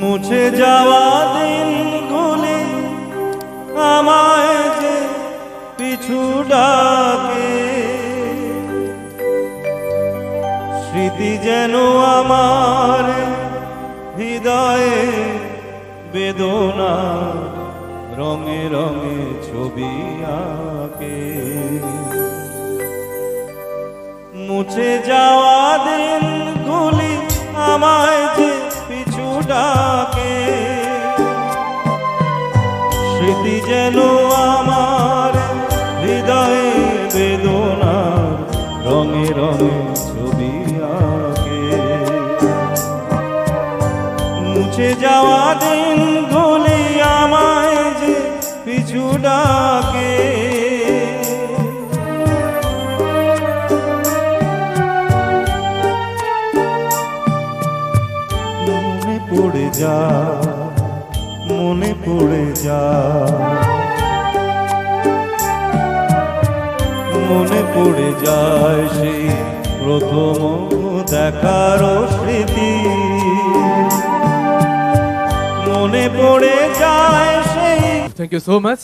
মুছে যাওয়া দিনগুলি আমায় যে পিছু ডাকে, স্মৃতি যেন আমার হৃদয়ে বেদনা রঙে রঙে ছবি আঁকে। মুছে যাওয়া দিনগুলি আমায় যে পিছু ডাকে, স্মৃতি যেন আমার হৃদয়ে বেদনা রঙে রঙে ছবি আঁকে। মুছে যাওয়া দিনগুলি আমায় যে পিছু ডাকে, মনে পড়ে যা মনে পড়ে যা মনে পড়ে যায় সেই প্রথম দেখার স্মৃতি, মনে পড়ে যায় সেই। Thank you so much.